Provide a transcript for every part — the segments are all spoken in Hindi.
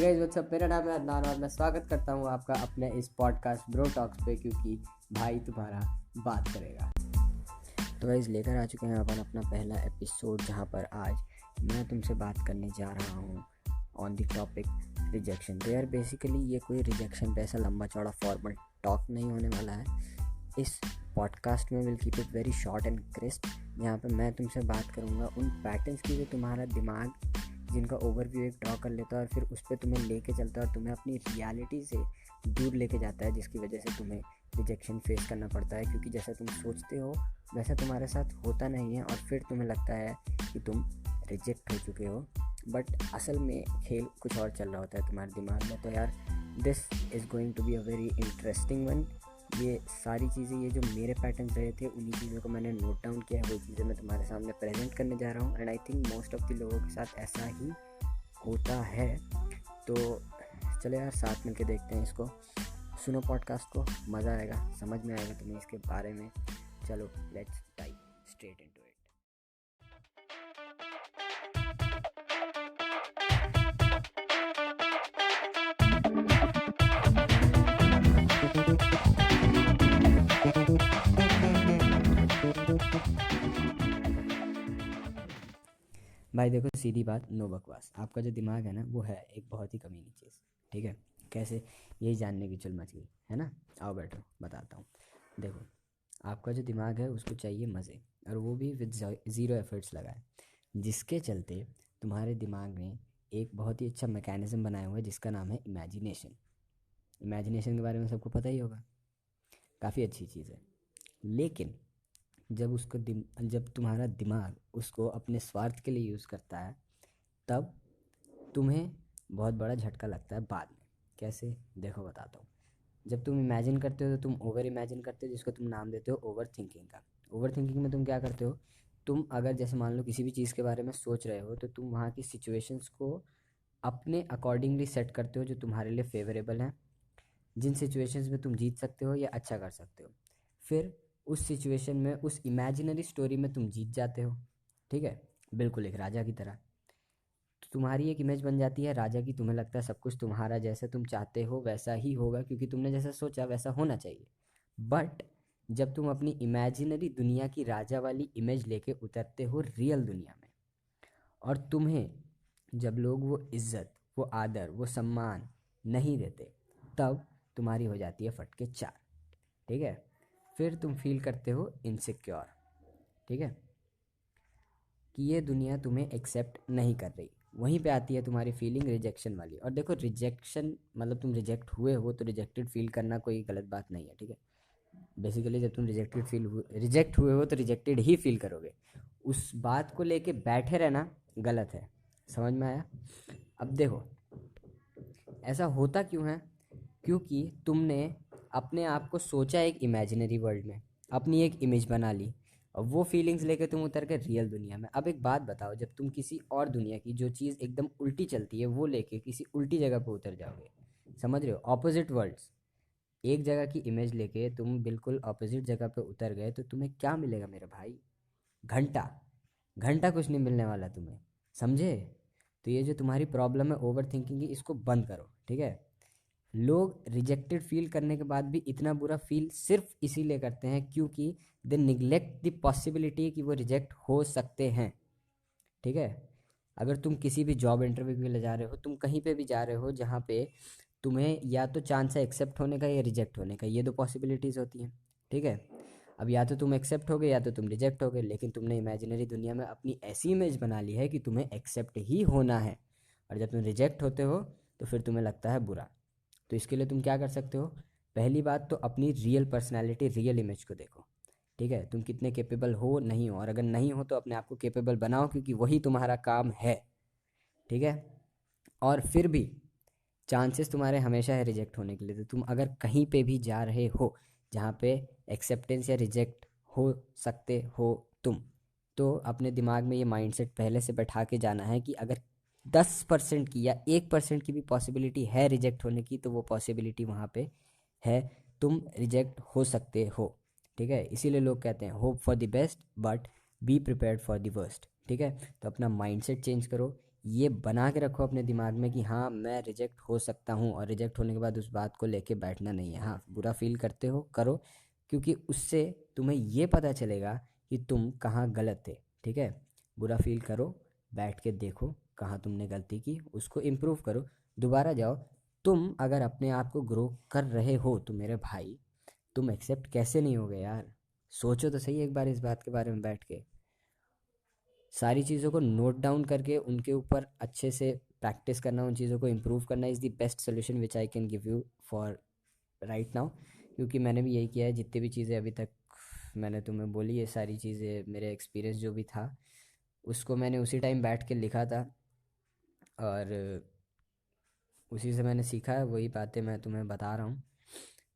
गाइस व्हाट्सअप, मेरा नाम है अदनान और मैं स्वागत करता हूँ आपका अपने इस पॉडकास्ट ब्रो टॉक्स पे, क्योंकि भाई तुम्हारा बात करेगा। तो गाइस लेकर आ चुके हैं अपन अपना पहला एपिसोड, जहाँ पर आज मैं तुमसे बात करने जा रहा हूँ ऑन द टॉपिक रिजेक्शन। तो यार बेसिकली ये कोई रिजेक्शन पे ऐसा लंबा चौड़ा फॉर्मल टॉक नहीं होने वाला है। इस पॉडकास्ट में will keep it very short and crisp, जहाँ पे मैं तुमसे बात करूँगा उन पैटर्न्स की जो तुम्हारा दिमाग जिनका ओवरव्यू एक ड्रॉ कर लेता है और फिर उस पर तुम्हें लेके चलता है और तुम्हें अपनी रियलिटी से दूर लेके जाता है, जिसकी वजह से तुम्हें रिजेक्शन फेस करना पड़ता है। क्योंकि जैसा तुम सोचते हो वैसा तुम्हारे साथ होता नहीं है और फिर तुम्हें लगता है कि तुम रिजेक्ट हो चुके हो, बट असल में खेल कुछ और चल रहा होता है तुम्हारे दिमाग में। तो यार this is going to be a very interesting one. ये सारी चीज़ें, ये जो मेरे पैटर्न्स रहे थे, उन्हीं चीज़ों को मैंने नोट डाउन किया है, वो चीज़ें मैं तुम्हारे सामने प्रेजेंट करने जा रहा हूँ। And I think most of the लोगों के साथ ऐसा ही होता है। तो चलो यार साथ मिलके देखते हैं इसको, सुनो पॉडकास्ट को, मज़ा आएगा, समझ में आएगा तुम्हें इसके बारे में। चलो let's dive straight into it. भाई देखो, सीधी बात, नो बकवास। आपका जो दिमाग है ना, वो है एक बहुत ही कमीनी चीज़। ठीक है, कैसे, यही जानने की चुल मच गई है ना। आओ बैठो, बताता हूँ। देखो, आपका जो दिमाग है उसको चाहिए मज़े, और वो भी विद ज़ीरो एफर्ट्स लगाए, जिसके चलते तुम्हारे दिमाग ने एक बहुत ही अच्छा मैकेनिज़्म बनाया हुआ है जिसका नाम है इमेजिनेशन। इमेजिनेशन के बारे में सबको पता ही होगा, काफ़ी अच्छी चीज़ है। लेकिन जब तुम्हारा दिमाग उसको अपने स्वार्थ के लिए यूज़ करता है, तब तुम्हें बहुत बड़ा झटका लगता है बाद में। कैसे, देखो बताता हूँ। जब तुम इमेजिन करते हो तो तुम ओवर इमेजिन करते हो, जिसको तुम नाम देते हो ओवर थिंकिंग का। ओवर थिंकिंग में तुम क्या करते हो, तुम अगर जैसे मान लो किसी भी चीज़ के बारे में सोच रहे हो, तो तुम वहाँ की सिचुएशंस को अपने अकॉर्डिंगली सेट करते हो जो तुम्हारे लिए फेवरेबल हैं, जिन सिचुएशंस में तुम जीत सकते हो या अच्छा कर सकते हो। फिर उस सिचुएशन में, उस इमेजिनरी स्टोरी में तुम जीत जाते हो। ठीक है, बिल्कुल एक राजा की तरह। तो तुम्हारी एक इमेज बन जाती है राजा की, तुम्हें लगता है सब कुछ तुम्हारा जैसा तुम चाहते हो वैसा ही होगा, क्योंकि तुमने जैसा सोचा वैसा होना चाहिए। बट जब तुम अपनी इमेजिनरी दुनिया की राजा वाली इमेज लेके उतरते हो रियल दुनिया में, और तुम्हें जब लोग वो इज्जत, वो आदर, वो सम्मान नहीं देते, तब तुम्हारी हो जाती है फटके चार। ठीक है, फिर तुम फील करते हो इनसिक्योर। ठीक है, कि ये दुनिया तुम्हें एक्सेप्ट नहीं कर रही। वहीं पे आती है तुम्हारी फीलिंग रिजेक्शन वाली। और देखो, रिजेक्शन मतलब तुम रिजेक्ट हुए हो, तो रिजेक्टेड फील करना कोई गलत बात नहीं है। ठीक है, बेसिकली जब तुम रिजेक्ट हुए हो तो रिजेक्टेड ही फील करोगे। उस बात को लेके बैठे रहना गलत है। समझ में आया? अब देखो, ऐसा होता क्यों है? क्योंकि तुमने अपने आप को सोचा एक इमेजिनरी वर्ल्ड में, अपनी एक इमेज बना ली, और वो फीलिंग्स लेके तुम उतर के रियल दुनिया में। अब एक बात बताओ, जब तुम किसी और दुनिया की जो चीज़ एकदम उल्टी चलती है वो लेके किसी उल्टी जगह पे उतर जाओगे, समझ रहे हो, ऑपोजिट वर्ल्ड्स, एक जगह की इमेज लेके तुम बिल्कुल ऑपोजिट जगह पे उतर गए, तो तुम्हें क्या मिलेगा मेरे भाई? घंटा घंटा कुछ नहीं मिलने वाला तुम्हें, समझे? तो ये जो तुम्हारी प्रॉब्लम है ओवर थिंकिंग की, इसको बंद करो। ठीक है, लोग रिजेक्टेड फील करने के बाद भी इतना बुरा फील सिर्फ इसीलिए करते हैं क्योंकि दे निगलेक्ट द पॉसिबिलिटी कि वो रिजेक्ट हो सकते हैं। ठीक है, अगर तुम किसी भी जॉब इंटरव्यू के लिए जा रहे हो, तुम कहीं पे भी जा रहे हो जहाँ पे तुम्हें या तो चांस है एक्सेप्ट होने का या रिजेक्ट होने का, ये दो पॉसिबिलिटीज़ होती हैं। ठीक है, अब या तो तुम एक्सेप्ट हो गए या तो तुम रिजेक्ट हो गए, लेकिन तुमने इमेजिनरी दुनिया में अपनी ऐसी इमेज बना ली है कि तुम्हें एक्सेप्ट ही होना है, और जब तुम रिजेक्ट होते हो तो फिर तुम्हें लगता है बुरा। तो इसके लिए तुम क्या कर सकते हो? पहली बात तो अपनी रियल पर्सनैलिटी, रियल इमेज को देखो। ठीक है, तुम कितने केपेबल हो, नहीं हो, और अगर नहीं हो तो अपने आप को केपेबल बनाओ, क्योंकि वही तुम्हारा काम है। ठीक है, और फिर भी चांसेस तुम्हारे हमेशा है रिजेक्ट होने के लिए। तो तुम अगर कहीं पे भी जा रहे हो जहाँ पे एक्सेप्टेंस या रिजेक्ट हो सकते हो तुम, तो अपने दिमाग में ये माइंडसेट पहले से बैठा के जाना है कि अगर 10% की या 1% की भी पॉसिबिलिटी है रिजेक्ट होने की, तो वो पॉसिबिलिटी वहाँ पे है, तुम रिजेक्ट हो सकते हो। ठीक है, इसीलिए लोग कहते हैं hope for the best but be prepared for the worst. ठीक है, तो अपना माइंडसेट चेंज करो, ये बना के रखो अपने दिमाग में कि हाँ मैं रिजेक्ट हो सकता हूँ, और रिजेक्ट होने के बाद उस बात को लेके बैठना नहीं है। हाँ बुरा फील करते हो करो, क्योंकि उससे तुम्हें ये पता चलेगा कि तुम कहाँ गलत थे। ठीक है, बुरा फील करो, बैठ के देखो कहाँ तुमने गलती की, उसको इम्प्रूव करो, दोबारा जाओ। तुम अगर अपने आप को ग्रो कर रहे हो तो मेरे भाई तुम एक्सेप्ट कैसे नहीं होगे यार। सोचो तो सही एक बार इस बात के बारे में बैठ के, सारी चीज़ों को नोट डाउन करके उनके ऊपर अच्छे से प्रैक्टिस करना, उन चीज़ों को इम्प्रूव करना is the best solution which I can give you for right now. क्योंकि मैंने भी यही किया है, जितनी भी चीज़ें अभी तक मैंने तुम्हें बोली, ये सारी चीज़ें मेरे एक्सपीरियंस जो भी था उसको मैंने उसी टाइम बैठ के लिखा था, और उसी से मैंने सीखा है, वही बातें मैं तुम्हें बता रहा हूँ।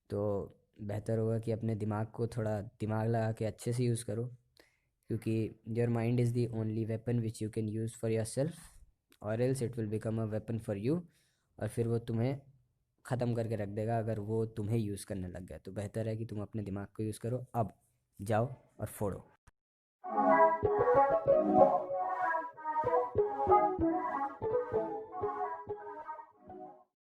तो बेहतर होगा कि अपने दिमाग को थोड़ा दिमाग लगा के अच्छे से यूज़ करो, क्योंकि your mind is the only weapon which you can use for yourself, और else it will become a weapon for you, और फिर वो तुम्हें ख़त्म करके रख देगा अगर वो तुम्हें यूज़ करने लग गया। तो बेहतर है कि तुम अपने दिमाग को यूज़ करो। अब जाओ और फोड़ो।